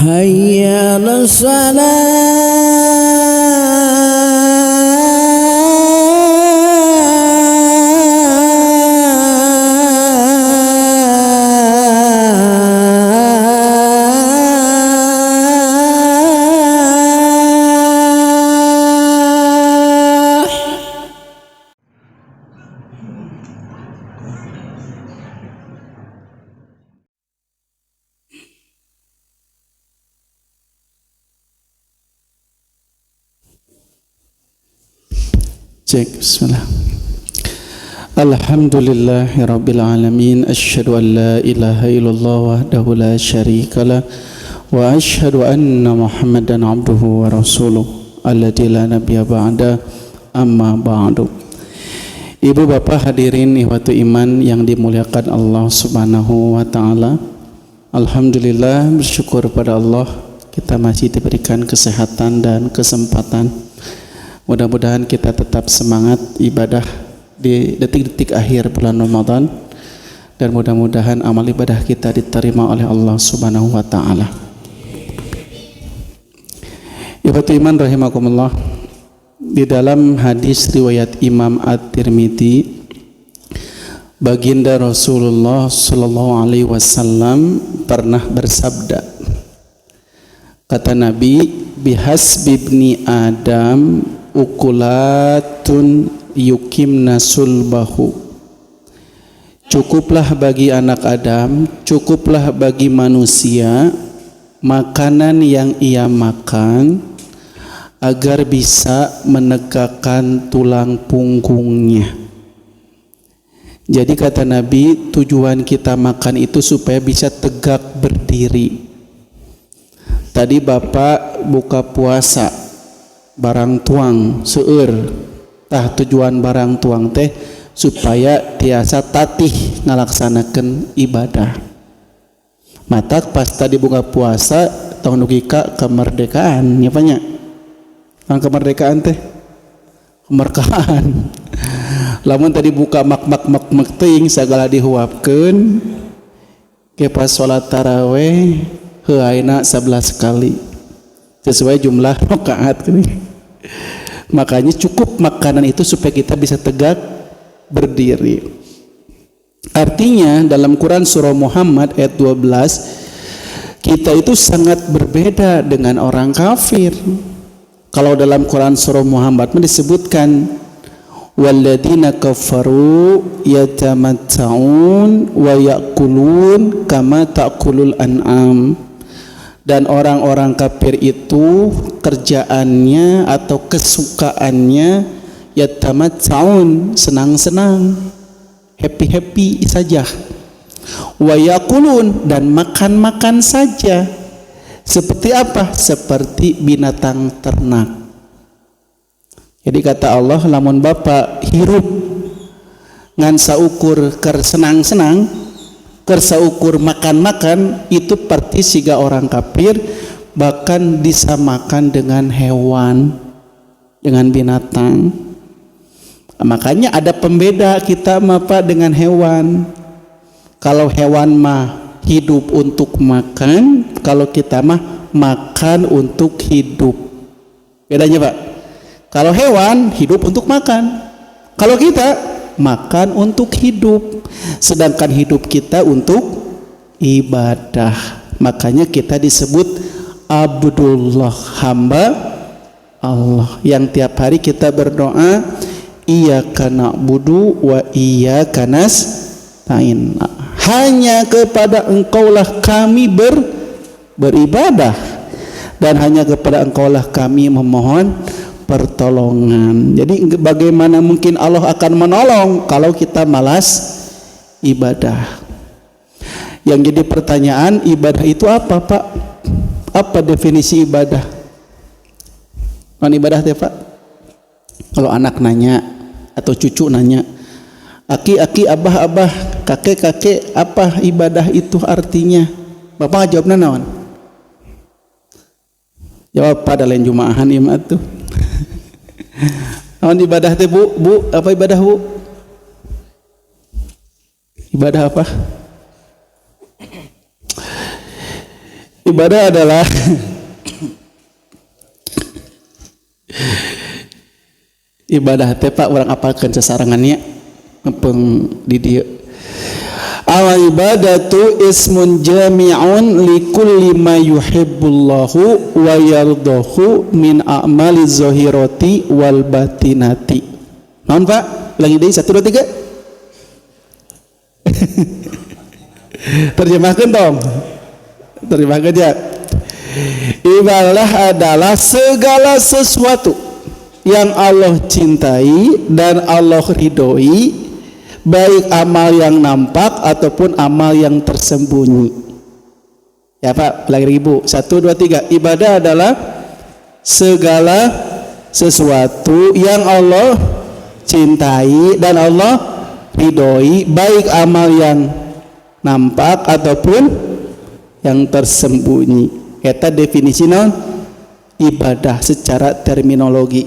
hayya 'alas Cek, bismillah. Alhamdulillahirabbil alamin, asyhadu an la ilaha illallah wahdahu la syarikalah wa asyhadu anna Muhammadan abduhu wa rasuluh alladzi la nabiyya ba'da, amma ba'du. Ibu bapak hadirin ikhwatu iman yang dimuliakan Allah Subhanahu wa taala. Alhamdulillah, bersyukur pada Allah kita masih diberikan kesehatan dan kesempatan. Mudah-mudahan kita tetap semangat ibadah di detik-detik akhir bulan Ramadan, dan mudah-mudahan amal ibadah kita diterima oleh Allah Subhanahu wa taala. Ikhwatu iman rahimakumullah, di dalam hadis riwayat Imam At-Tirmidzi, baginda Rasulullah sallallahu alaihi wasallam pernah bersabda, kata Nabi, bihasbi ibni Adam ukulatun yukimna sulbahu. Cukuplah bagi anak Adam, cukuplah bagi manusia makanan yang ia makan agar bisa menegakkan tulang punggungnya. Jadi kata Nabi, tujuan kita makan itu supaya bisa tegak berdiri. Tadi Bapak buka puasa barang tuang seueur, tah tujuan barang tuang teh supaya tiasa tatih ngalaksanakeun ibadah. Matak pas tadi buka puasa tahun dugika kemerdekaan, nya banyak. Ang kemerdekaan teh kemerdekaan. Lamun tadi buka mak teuing sagala dihuapkeun, ke pas salat tarawih heuh ayeuna 11 kali. Sesuai jumlah rakaat ini. Makanya cukup makanan itu supaya kita bisa tegak berdiri. Artinya dalam Quran surah Muhammad ayat 12, kita itu sangat berbeda dengan orang kafir. Kalau dalam Quran surah Muhammad disebutkan walladzina kafaru yatamatta'un wa ya'kulun kama ta'kulul an'am. Dan orang-orang kafir itu kerjaannya atau kesukaannya yatamatta'un, senang-senang, happy-happy saja. Wa yaqulun, dan makan-makan saja. Seperti apa? Seperti binatang ternak. Jadi kata Allah, lamun Bapak hirup ngan saukur keur senang-senang, kersaukur makan-makan, itu perti siga orang kafir, bahkan disamakan dengan hewan, dengan binatang. Makanya ada pembeda kita apa dengan hewan. Kalau hewan mah hidup untuk makan, kalau kita mah makan untuk hidup. Bedanya Pak, kalau hewan hidup untuk makan, kalau kita makan untuk hidup, sedangkan hidup kita untuk ibadah. Makanya kita disebut Abdullah, hamba Allah, yang tiap hari kita berdoa iyyaka na'budu wa iyyaka nasta'in, hanya kepada Engkaulah kami beribadah, dan hanya kepada Engkaulah kami memohon pertolongan. Jadi bagaimana mungkin Allah akan menolong kalau kita malas ibadah? Yang jadi pertanyaan, ibadah itu apa Pak? Apa definisi ibadah? Non ibadah teh Pak? Kalau anak nanya atau cucu nanya, aki-aki, abah-abah, kakek-kakek, apa ibadah itu artinya? Bapak jawabnya naon? Jawab pada lain jumaahan ieu tuh. Naon ibadah teh Bu? Bu, apa ibadah Bu? Ibadah apa? Ibadah adalah ibadah teh Pak urang apalkeun sasarangannya ngepeng di dieu. Al ibadatu ismun jami'un likulli ma yuhibbullahu wa yardahu min a'mali zahirati wal batinati. Naon Pak? Ulangi deui 1 2 3. Terjemahkan dong. Terjemahkan ya. Ibadah adalah segala sesuatu yang Allah cintai dan Allah ridhoi, baik amal yang nampak ataupun amal yang tersembunyi. Ya Pak, lagi Ibu. 1 2 3. Ibadah adalah segala sesuatu yang Allah cintai dan Allah ridhoi, baik amal yang nampak ataupun yang tersembunyi. Eta definisi naon? Ibadah secara terminologi,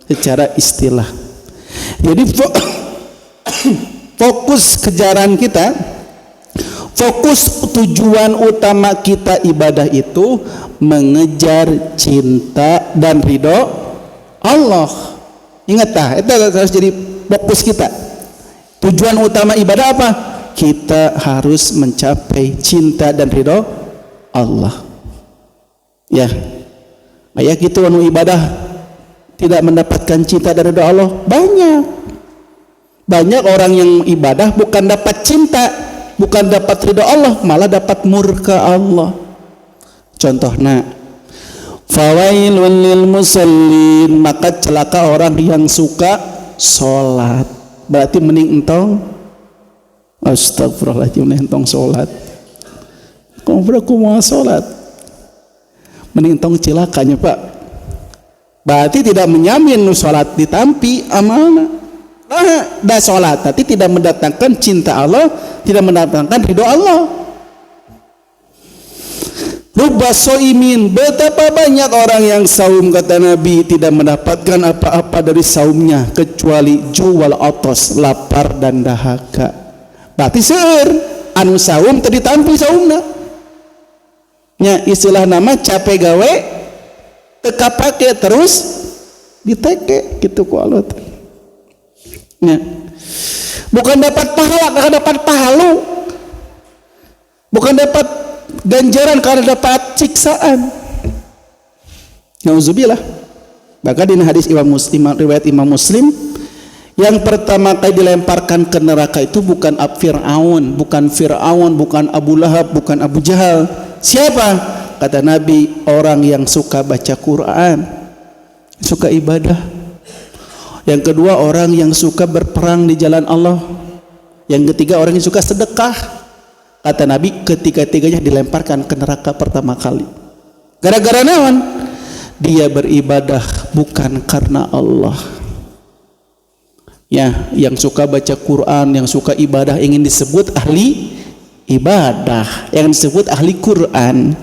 secara istilah. Jadi fokus kejaran kita, fokus tujuan utama kita ibadah itu mengejar cinta dan ridho Allah. Ingat tah, itu harus jadi fokus kita. Tujuan utama ibadah apa? Kita harus mencapai cinta dan ridho Allah. Ya, kayak gitu anu ibadah tidak mendapatkan cinta dan ridho Allah banyak orang yang ibadah bukan dapat cinta, bukan dapat ridho Allah, malah dapat murka Allah. Contohnya, fawailun lil musallin, maka celaka orang yang suka sholat. Berarti mending entong astagfirullahaladzim, entong sholat. Kok mau sholat? Mending entong cilakanya Pak. Berarti tidak menyamin sholat ditampi amalna. Dah sholat tapi tidak mendatangkan cinta Allah, tidak mendatangkan ridho Allah. Rubba soimin, betapa banyak orang yang saum, kata Nabi, tidak mendapatkan apa-apa dari saumnya kecuali jual otos, lapar dan dahaga. Berarti seueur anu saum tadi tampi saumna. Nya istilah nama capek gawe teka pake terus diteke gitu ku Allah. Ya. Bukan dapat pahala karena dapat pahalu, bukan dapat ganjaran karena dapat siksaan. Nauzubillah. Bahkan di hadis riwayat Imam Muslim, yang pertama kali dilemparkan ke neraka itu bukan Fir'aun, bukan Abu Lahab, bukan Abu Jahal. Siapa? Kata Nabi, orang yang suka baca Quran, suka ibadah. Yang kedua, orang yang suka berperang di jalan Allah. Yang ketiga, orang yang suka sedekah. Kata Nabi, ketiga-tiganya dilemparkan ke neraka pertama kali. Gara-gara naon? Dia beribadah bukan karena Allah. Ya, yang suka baca Quran, yang suka ibadah ingin disebut ahli ibadah, yang disebut ahli Quran.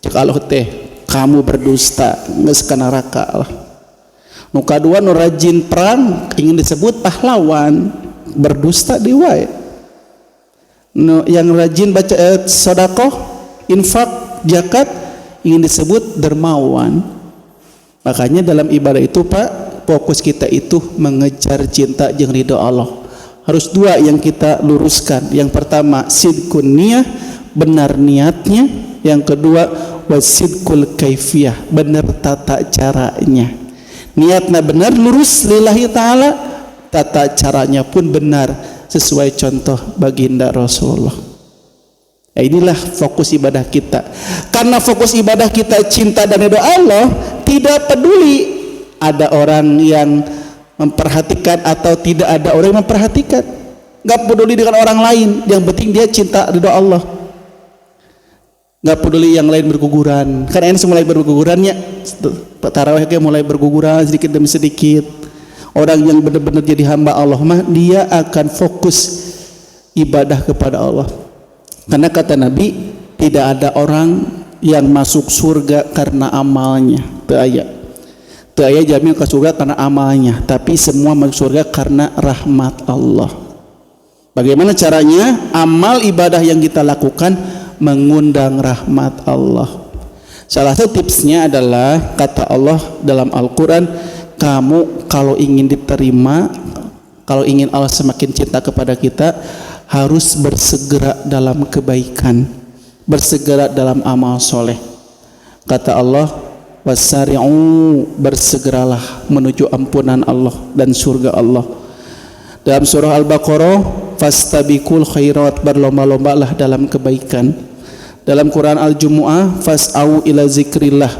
Kalau teh kamu berdusta, geus ka neraka lah. Nu kadua nu rajin perang ingin disebut pahlawan, berdusta deui wae. Nu yang rajin baca sedekah, infak, zakat ingin disebut dermawan. Makanya dalam ibadah itu Pak, fokus kita itu mengejar cinta jeung ridho Allah. Harus dua yang kita luruskan. Yang pertama sidqun niyah, benar niatnya. Yang kedua wasidqul kaifiyah, benar tata caranya. Niatnya benar, lurus lillahi ta'ala, tata caranya pun benar sesuai contoh baginda Rasulullah. Ya, inilah fokus ibadah kita. Karena fokus ibadah kita cinta dan ridho Allah, tidak peduli ada orang yang memperhatikan atau tidak ada orang yang memperhatikan. Gak peduli dengan orang lain, yang penting dia cinta ridho Allah. Gak peduli yang lain berguguran, karena ini mulai bergugurannya, tarawih mulai berguguran sedikit demi sedikit. Orang yang benar-benar jadi hamba Allah mah dia akan fokus ibadah kepada Allah. Karena kata Nabi, tidak ada orang yang masuk surga karena amalnya. Teu aya jamin ke surga karena amalnya, tapi semua masuk surga karena rahmat Allah. Bagaimana caranya? Amal ibadah yang kita lakukan mengundang rahmat Allah. Salah satu tipsnya adalah kata Allah dalam Al-Quran, kamu kalau ingin diterima, kalau ingin Allah semakin cinta kepada kita, harus bersegera dalam kebaikan, bersegera dalam amal soleh. Kata Allah, wasari'u, bersegeralah menuju ampunan Allah dan surga Allah. Dalam surah Al-Baqarah, fastabiqul khairat, berlomba-lombalah dalam kebaikan. Dalam Quran Al-Jumu'ah, fas'au ila zikrillah,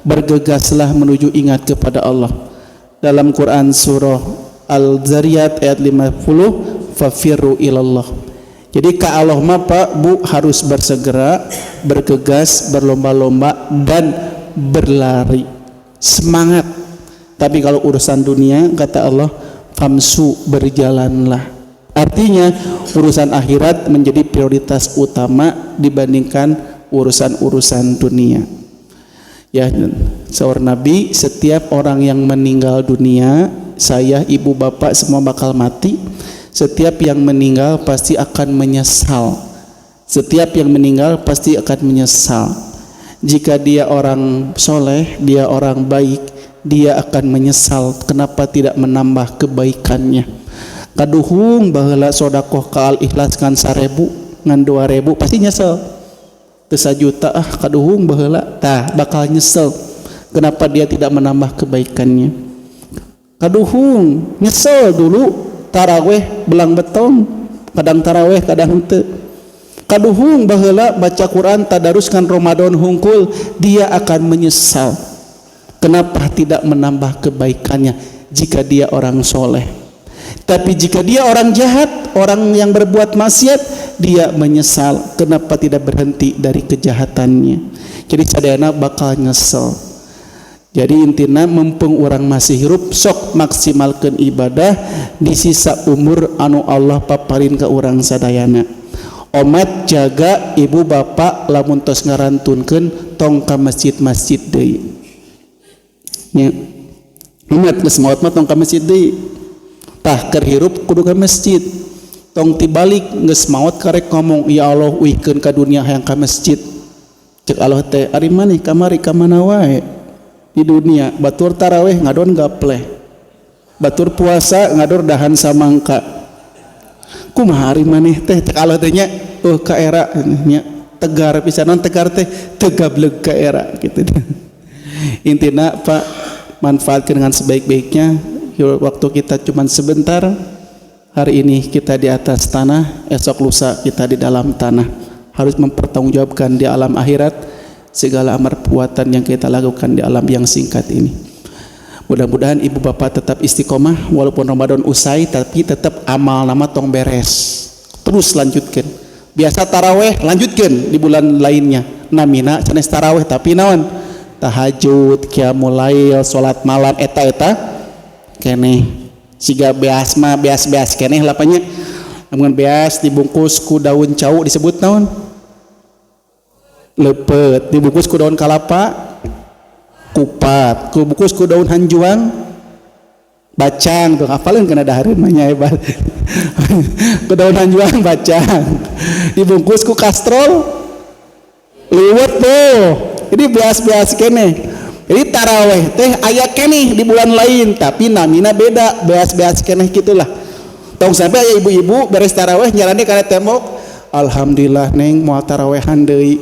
bergegaslah menuju ingat kepada Allah. Dalam Quran surah Al-Zariyat ayat 50, fafirru ilallah. Jadi ka Allah mah Pak Bu harus bersegera, bergegas, berlomba-lomba dan berlari, semangat. Tapi kalau urusan dunia kata Allah, famsu, berjalanlah. Artinya urusan akhirat menjadi prioritas utama dibandingkan urusan-urusan dunia. Ya, sahur Nabi, setiap orang yang meninggal dunia, saya, ibu, bapak semua bakal mati. Setiap yang meninggal pasti akan menyesal. Setiap yang meninggal pasti akan menyesal. Jika dia orang soleh, dia orang baik, dia akan menyesal kenapa tidak menambah kebaikannya. Kaduhung baheula sodakoh ka Al-Ikhlas kan 1000 ngan 2000 pasti nyesel. Teu 1 juta kaduhung baheula tah bakal nyesel kenapa dia tidak menambah kebaikannya. Kaduhung nyesel dulu taraweh belang betong, kadang taraweh kadang teu. Kaduhung baheula baca Quran tadaruskan Ramadan hungkul, dia akan menyesal kenapa tidak menambah kebaikannya jika dia orang soleh. Tapi jika dia orang jahat, orang yang berbuat maksiat, dia menyesal kenapa tidak berhenti dari kejahatannya. Jadi sadayana bakal nyesel. Jadi intina mumpung orang masih hirup, sok maksimalkan ibadah di sisa umur anu Allah paparin ke orang sadayana. Omat jaga ibu bapak lamun tos ngarantunkeun tong ka masjid-masjid deui. Nya. Umat geus maot mah tong ka masjid deui. Tah keur hirup kudu ka masjid. Tong tibalik geus maot karek ngomong, ya Allah uihkeun ka dunia hayang ka masjid. Cek Allah teh ari maneh kamari ka mana wae di dunia, batur taraweh ngadon gapleh, batur puasa ngador dahan samangka. Kumaha ari maneh teh cek Allah teh nya ka era nya tegar pisanan, tegar teh tegableg ka era kitu. Intina Pak, manfaatkan dengan sebaik-baiknya. Waktu kita cuma sebentar. Hari ini kita di atas tanah, esok lusa kita di dalam tanah. Harus mempertanggungjawabkan di alam akhirat segala amal perbuatan yang kita lakukan di alam yang singkat ini. Mudah-mudahan ibu bapak tetap istiqomah walaupun Ramadan usai, tapi tetap amal nama tong beres. Terus lanjutkan. Biasa taraweh lanjutkan di bulan lainnya. Namina sanes taraweh tapi naon? Tahajud, qiyamul lail, salat malam eta keneh siga beas mah beas-beas keneh lapanya. Namun beas dibungkus ku daun cau disebut naon? Lepet. Dibungkus ku daun kalapa, kupat. Dibungkus ku daun hanjuang, bacang. Tuh hafalin kana dahareun mah nya hebat. Ku daun hanjuang, bacang. Dibungkus ku kastrol, liwet tuh. Jadi beas-beas keneh. Jadi taraweh teh aya keneh di bulan lain, tapi namina beda, beas-beas keneh gitulah. Tong sampai aya ibu-ibu beres taraweh nyarani kana tembok, alhamdulillah neng moal tarawehan deui.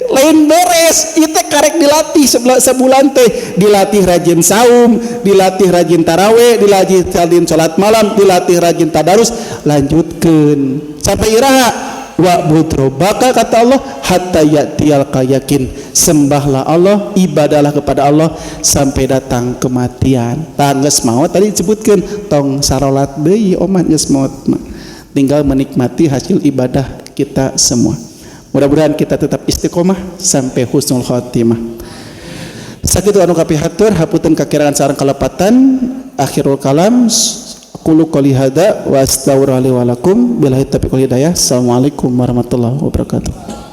Lain beres, ieu teh karek dilatih sebulan teh, dilatih rajin saum, dilatih rajin taraweh, dilatih rajin salat malam, dilatih rajin tadarus, lanjutkeun sampai iraha wa budrobaka kata Allah hatta ya'tiyal yakin, sembahlah Allah, ibadahlah kepada Allah sampai datang kematian. Geus maot tadi disebutkan tong sarolat deui omat geus maot, tinggal menikmati hasil ibadah kita semua. Mudah-mudahan kita tetap istiqomah sampai husnul khotimah. Sakitu anu kapihatur hapunten kakirangan sareng kalepatan. Akhirul kalam qulu qouli hada wa astaghfirullahi wa lakum billahi taufiq wal hidayah. Assalamualaikum warahmatullahi wabarakatuh.